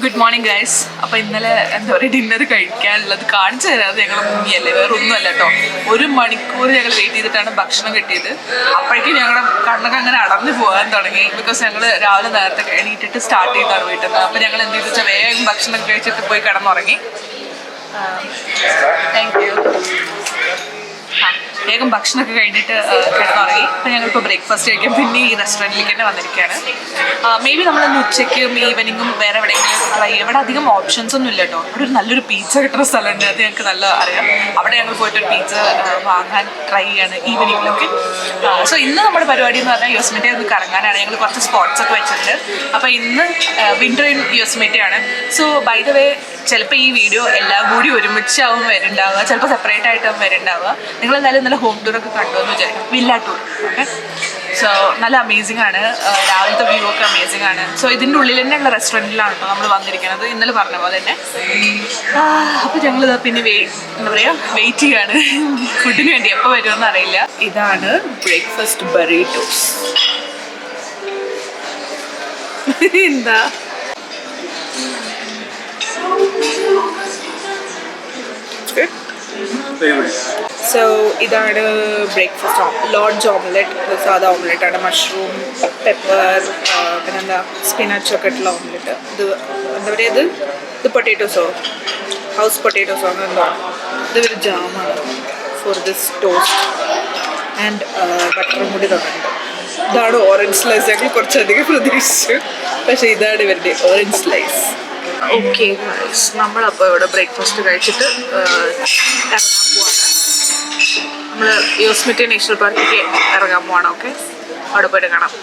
Good morning guys. അപ്പോൾ ഇന്നലെ എന്താ പറയുക ഡിന്നർ കഴിക്കാനുള്ളത് കാണിച്ചു തരാതെ ഞങ്ങൾ മുങ്ങിയല്ലേ, വേറെ ഒന്നുമല്ല കേട്ടോ. 1 മണിക്കൂർ ഞങ്ങൾ വെയിറ്റ് ചെയ്തിട്ടാണ് ഭക്ഷണം കിട്ടിയത്. അപ്പോഴേക്കും ഞങ്ങളുടെ കണ്ണൊക്കെ അങ്ങനെ അടഞ്ഞു പോകാൻ തുടങ്ങി. ബിക്കോസ് ഞങ്ങൾ രാവിലെ നേരത്തെ എണീറ്റിട്ട് സ്റ്റാർട്ട് ചെയ്താണ് വീട്ടിൽ നിന്ന്. അപ്പോൾ ഞങ്ങൾ എന്ത് ചെയ്തു വെച്ചാൽ വേഗം ഭക്ഷണം കഴിച്ചിട്ട് പോയി കിടന്നുറങ്ങി. Thank you. വേഗം ഭക്ഷണമൊക്കെ കഴിഞ്ഞിട്ട് കിടന്നുറങ്ങി. അപ്പോൾ ഞങ്ങളിപ്പോൾ ബ്രേക്ക്ഫാസ്റ്റ് കഴിക്കാൻ പിന്നെ ഈ റെസ്റ്റോറൻറ്റിലേക്ക് തന്നെ വന്നിരിക്കുകയാണ്. മേ ബി നമ്മളിന്ന് ഉച്ചയ്ക്കും ഈവനിങ്ങും വേറെ എവിടെയെങ്കിലും ട്രൈ ചെയ്യാം. ഇവിടെ അധികം ഓപ്ഷൻസ് ഒന്നും ഇല്ല കേട്ടോ. അവിടെ ഒരു നല്ലൊരു പിസ്സ കിട്ടുന്ന സ്ഥലമുണ്ട്, അത് ഞങ്ങൾക്ക് നല്ല അറിയാം. അവിടെ ഞങ്ങൾ പോയിട്ടൊരു പിസ്സ വാങ്ങാൻ ട്രൈ ചെയ്യാണ് ഈവനിങ്ങിലൊക്കെ. സോ ഇന്ന് നമ്മുടെ പരിപാടി എന്ന് പറഞ്ഞാൽ യോസമിറ്റെ ഒന്ന് കറങ്ങാനാണ്. ഞങ്ങൾ കുറച്ച് സ്പോട്ട്സ് ഒക്കെ വെച്ചിട്ടുണ്ട്. അപ്പോൾ ഇന്ന് വിൻ്റർ ഇൻ യോസമിറ്റെ ആണ്. സോ ബൈ ദ വേ ചിലപ്പോൾ ഈ വീഡിയോ എല്ലാം കൂടി ഒരുമിച്ചാവും വരുന്നുണ്ടാവുക, ചിലപ്പോൾ സെപ്പറേറ്റ് ആയിട്ടാവും വരുന്നുണ്ടാവുക. നിങ്ങളെന്തായാലും നല്ല ഹോം ടൂറൊക്കെ കണ്ടുവെന്ന് വിചാരിക്കും, വില്ല ടൂർ. ഓക്കെ, സോ നല്ല അമേസിംഗ് ആണ്. രാവിലത്തെ വ്യൂ ഒക്കെ അമേസിംഗ് ആണ്. സോ ഇതിൻ്റെ ഉള്ളിൽ തന്നെയുള്ള റെസ്റ്റോറൻറ്റിലാണ് കേട്ടോ നമ്മൾ വന്നിരിക്കുന്നത്, ഇന്നലെ പറഞ്ഞ പോലെ തന്നെ. അപ്പോൾ ഞങ്ങളിത് പിന്നെ എന്താ പറയുക വെയിറ്റ് ചെയ്യാണ് ഫുഡിന് വേണ്ടി. എപ്പോൾ വരുമെന്ന് അറിയില്ല. ഇതാണ് ബ്രേക്ക്ഫാസ്റ്റ് ബറീറ്റോസ്. എന്താ സോ ഇതാണ് ബ്രേക്ക്ഫാസ്റ്റ്. ലോഡ്ജ് ഓംലെറ്റ്, സാധാ ഓംലെറ്റ് ആണ്. മഷ്റൂം, പെപ്പർ, പിന്നെന്താ സ്പിനാച്ചൊക്കെ ഇട്ടുള്ള ഓംലെറ്റ്. ഇത് എന്താ പറയുക, ഇത് പൊട്ടേറ്റോസോ ഹൗസ് പൊട്ടേറ്റോസോ അങ്ങനെ എന്തോ. ഇതൊരു ജാമാണ് ഫോർ ദിസ് ടോസ്റ്റ് ആൻഡ് ബട്ടറും കൂടി തന്നിട്ടുണ്ട്. ഇതാണ് ഓറഞ്ച് സ്ലൈസ്. ഞങ്ങൾ കുറച്ചധികം പ്രതീക്ഷിച്ചു, പക്ഷേ ഇതാണ് ഇവരുടെ ഓറഞ്ച് സ്ലൈസ്. ഓക്കെ ഗൈസ്, നമ്മളപ്പോൾ ഇവിടെ ബ്രേക്ക്ഫാസ്റ്റ് കഴിച്ചിട്ട് ഇറങ്ങാൻ പോവാണ്. നമ്മൾ യോസമിറ്റെ നാഷണൽ പാർക്കിലേക്ക് ഇറങ്ങാൻ പോവാണ്. ഓക്കെ, അവിടെ പോയിട്ട് കാണാം.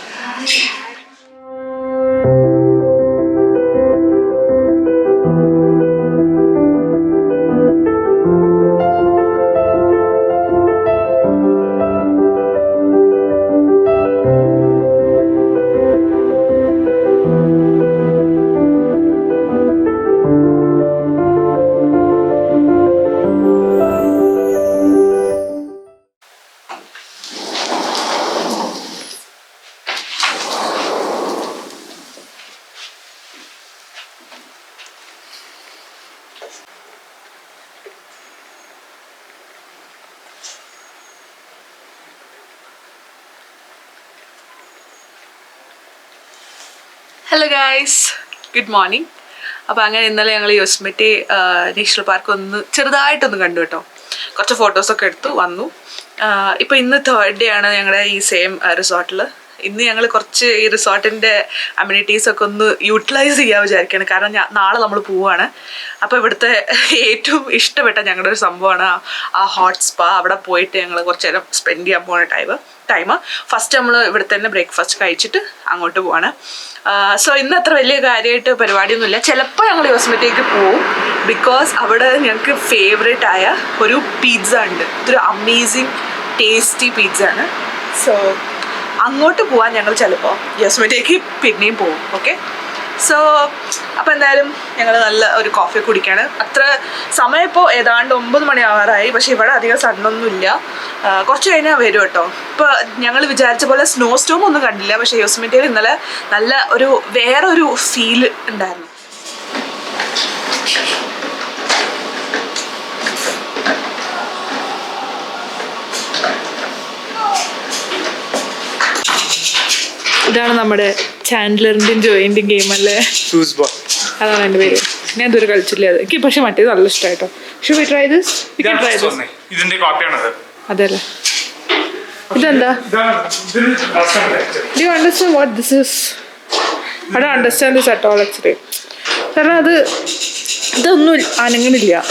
Hello guys, good morning. അപ്പോൾ അങ്ങനെ ഇന്നലെ ഞങ്ങൾ യോസമിറ്റെ നാഷണൽ പാർക്ക് ഒന്ന് ചെറുതായിട്ടൊന്ന് കണ്ടു കേട്ടോ. കുറച്ച് ഫോട്ടോസൊക്കെ എടുത്തു വന്നു. ഇപ്പോൾ ഇന്ന് 3rd ഡേ ആണ് ഞങ്ങളുടെ ഈ സെയിം റിസോർട്ടിൽ. ഇന്ന് ഞങ്ങൾ കുറച്ച് ഈ റിസോർട്ടിൻ്റെ അമ്യൂണിറ്റീസൊക്കെ ഒന്ന് യൂട്ടിലൈസ് ചെയ്യാൻ വിചാരിക്കുകയാണ്. കാരണം നാളെ നമ്മൾ പോവുകയാണ്. അപ്പോൾ ഇവിടുത്തെ ഏറ്റവും ഇഷ്ടപ്പെട്ട ഞങ്ങളുടെ ഒരു സംഭവമാണ് ആ ഹോട്ട് സ്പാ. അവിടെ പോയിട്ട് ഞങ്ങൾ കുറച്ച് നേരം സ്പെൻഡ് ചെയ്യാൻ പോകുന്ന ടൈം ഫസ്റ്റ് നമ്മൾ ഇവിടെ തന്നെ ബ്രേക്ക്ഫാസ്റ്റ് കഴിച്ചിട്ട് അങ്ങോട്ട് പോവാണ്. സോ ഇന്ന് അത്ര വലിയ കാര്യമായിട്ട് പരിപാടിയൊന്നുമില്ല. ചിലപ്പോൾ ഞങ്ങൾ യോസമിറ്റേക്ക് പോവും, ബിക്കോസ് അവിടെ ഞങ്ങൾക്ക് ഫേവറേറ്റ് ആയ ഒരു പിസ്സ ഉണ്ട്. ഇതൊരു അമേസിങ് ടേസ്റ്റി പിസ്സ ആണ്. സോ അങ്ങോട്ട് പോവാൻ ഞങ്ങൾ ചിലപ്പോൾ യോസമിറ്റേക്ക് പിന്നെയും പോവും. ഓക്കെ, സോ അപ്പോൾ എന്തായാലും ഞങ്ങൾ നല്ല ഒരു കോഫി കുടിക്കുകയാണ്. അത്ര സമയം ഇപ്പോൾ ഏതാണ്ട് 9 മണി ആവാറായി. പക്ഷേ ഇവിടെ അധികം സണ്ണൊന്നുമില്ല. കുറച്ച് കഴിഞ്ഞാൽ വരും കേട്ടോ. ഇപ്പോൾ ഞങ്ങൾ വിചാരിച്ച പോലെ സ്നോ സ്റ്റോം ഒന്നും കണ്ടില്ല. പക്ഷേ യോസമിറ്റയിൽ ഇന്നലെ നല്ല ഒരു വേറൊരു ഫീൽ ഉണ്ടായിരുന്നു. ഇതാണ് നമ്മുടെ ചാൻഡലറിൻ്റെയും ജോയിൻ്റെയും ഗെയിമല്ലേ, അതാണ് എൻ്റെ പേര്. ഞാൻ ഇതുവരെ കളിച്ചില്ല അത്. എനിക്ക് പക്ഷെ മറ്റേത് നല്ല ഇഷ്ടമായിട്ടോ. Should we try this? We can try this. ഇതിന്റെ കോപ്പിയാണത്. അതല്ലേ, ഇതെന്താ? Do you understand what this is? I don't understand this at all actually. കാരണം ഇതൊന്നും അനങ്ങണില്ല.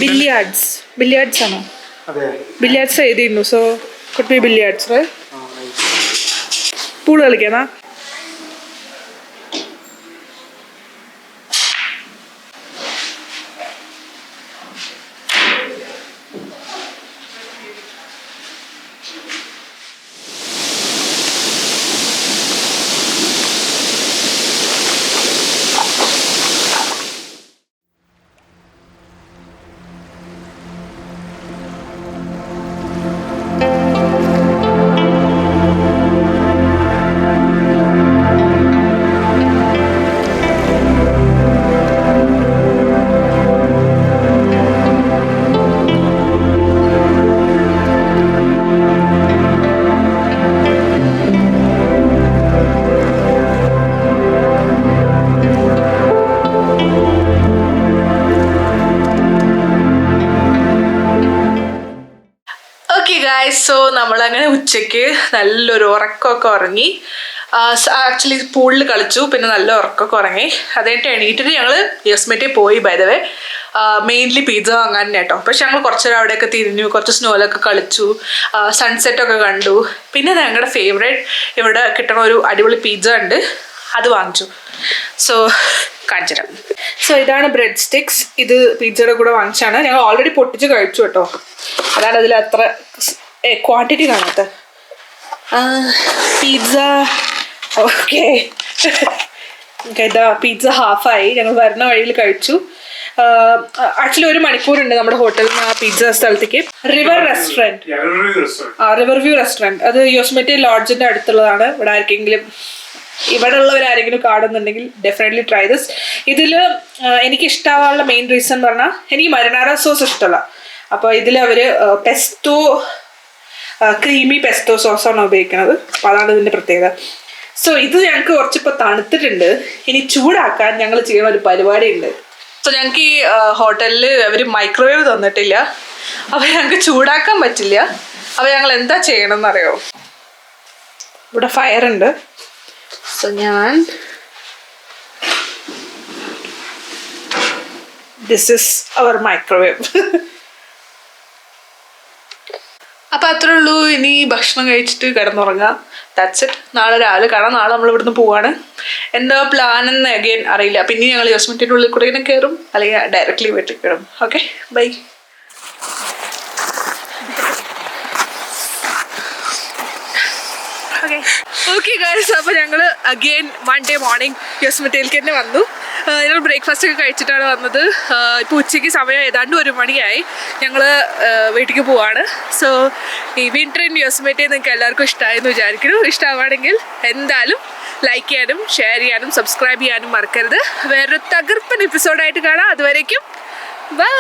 ബില്ലിയാർഡ്സ് ആണോ? ബില്ലിയാർഡ്സ് എഴുതിയിരുന്നു. So could be billiards, right? Pool കളിക്കാനാ? ഉച്ചയ്ക്ക് നല്ലൊരു ഉറക്കമൊക്കെ ഉറങ്ങി. ആക്ച്വലി പൂളിൽ കളിച്ചു, പിന്നെ നല്ല ഉറക്കമൊക്കെ ഉറങ്ങി. അതായിട്ട് എണീറ്റിട്ട് ഞങ്ങൾ യോസ്മൈറ്റിൽ പോയി. By the way mainly pizza വാങ്ങാൻ തന്നെ കേട്ടോ. പക്ഷെ ഞങ്ങൾ കുറച്ചേരം അവിടെയൊക്കെ തിരിഞ്ഞു, കുറച്ച് സ്നോയിലൊക്കെ കളിച്ചു, സൺസെറ്റൊക്കെ കണ്ടു. പിന്നെ ഞങ്ങളുടെ ഫേവറേറ്റ് ഇവിടെ കിട്ടണ ഒരു അടിപൊളി പിസ്സ ഉണ്ട്, അത് വാങ്ങിച്ചു. സോ കാണിച്ചുതരാം. സോ ഇതാണ് ബ്രെഡ് സ്റ്റിക്സ്. ഇത് പിസ്സയുടെ കൂടെ വാങ്ങിച്ചാണ്. ഞങ്ങൾ ഓൾറെഡി പൊട്ടിച്ച് കഴിച്ചു കേട്ടോ. അതാണ് അതിൽ അത്ര ക്വാണ്ടിറ്റി കാണാത്ത പിസ്സ. ഓക്കെ, ഇതാ പിസ്സ ഹാഫായി. ഞങ്ങൾ വരുന്ന വഴിയിൽ കഴിച്ചു. ആക്ച്വലി 1 മണിക്കൂറുണ്ട് നമ്മുടെ ഹോട്ടലിൽ നിന്ന് ആ പിസ്സ സ്ഥലത്തേക്ക്. റിവർ വ്യൂ റെസ്റ്റോറൻറ്റ്, അത് യോസ്മൈറ്റി ലോഡ്ജിന്റെ അടുത്തുള്ളതാണ്. ഇവിടെ ആർക്കെങ്കിലും ഇവിടെ ഉള്ളവരാരെങ്കിലും കാണുന്നുണ്ടെങ്കിൽ ഡെഫിനറ്റ്ലി ട്രൈ ദിസ്. ഇതിൽ എനിക്ക് ഇഷ്ടമാവാനുള്ള മെയിൻ റീസൺ എന്ന് പറഞ്ഞാൽ എനിക്ക് മരിനാര സോസ് ഇഷ്ടമല്ല. അപ്പോൾ ഇതിൽ അവർ പെസ്റ്റോ, ക്രീമി പെസ്റ്റോ സോസാണ് ഉപയോഗിക്കുന്നത്. അപ്പോൾ അതാണ് ഇതിൻ്റെ പ്രത്യേകത. സോ ഇത് ഞങ്ങൾക്ക് കുറച്ചിപ്പോൾ തണുത്തിട്ടുണ്ട്. ഇനി ചൂടാക്കാൻ ഞങ്ങൾ ചെയ്യുന്ന ഒരു പരിപാടി ഉണ്ട്. സോ ഞങ്ങൾക്ക് ഈ ഹോട്ടലിൽ അവർ മൈക്രോവേവ് തന്നിട്ടില്ല. അപ്പോൾ ഞങ്ങൾക്ക് ചൂടാക്കാൻ പറ്റില്ല. അപ്പോൾ ഞങ്ങൾ എന്താ ചെയ്യണമെന്നറിയോ? ഇവിടെ ഫയറുണ്ട്. So this is our microwave. അപ്പം അത്രേ ഉള്ളൂ. ഇനി ഭക്ഷണം കഴിച്ചിട്ട് കിടന്നുറങ്ങാം. That's it. നാളെ രാവിലെ കാണാം. നാളെ നമ്മൾ ഇവിടുന്ന് പോവാണ്. എന്താ പ്ലാൻ എന്ന് അഗെയിൻ അറിയില്ല. പിന്നെ ഞങ്ങൾ യോസ്മൈറ്റിൻ്റെ ഉള്ളിൽ കൂടെ ഇങ്ങനെ കയറും, അല്ലെങ്കിൽ ഡയറക്റ്റ്ലി വീട്ടിൽ കയറും. Okay, by. ഓക്കെ ഗൈസ്, അപ്പോൾ ഞങ്ങൾ അഗെയിൻ മൺഡേ മോർണിംഗ് യോസ്മൈറ്റിയിലേക്ക് തന്നെ വന്നു. ഞങ്ങൾ ബ്രേക്ക്ഫാസ്റ്റ് ഒക്കെ കഴിച്ചിട്ടാണ് വന്നത്. ഇപ്പോൾ ഉച്ചയ്ക്ക് സമയം ഏതാണ്ട് 1 മണിയായി. ഞങ്ങൾ വീട്ടിലേക്ക് പോവാണ്. സോ ഈ വിൻ്റർ ഇൻ യോസ്മൈറ്റി നിങ്ങൾക്ക് എല്ലാവർക്കും ഇഷ്ടമായെന്ന് വിചാരിക്കുന്നു. ഇഷ്ടമാണെങ്കിൽ എന്തായാലും ലൈക്ക് ചെയ്യാനും ഷെയർ ചെയ്യാനും സബ്സ്ക്രൈബ് ചെയ്യാനും മറക്കരുത്. വേറൊരു തകർപ്പൻ എപ്പിസോഡായിട്ട് കാണാം. അതുവരേക്കും ബൈ.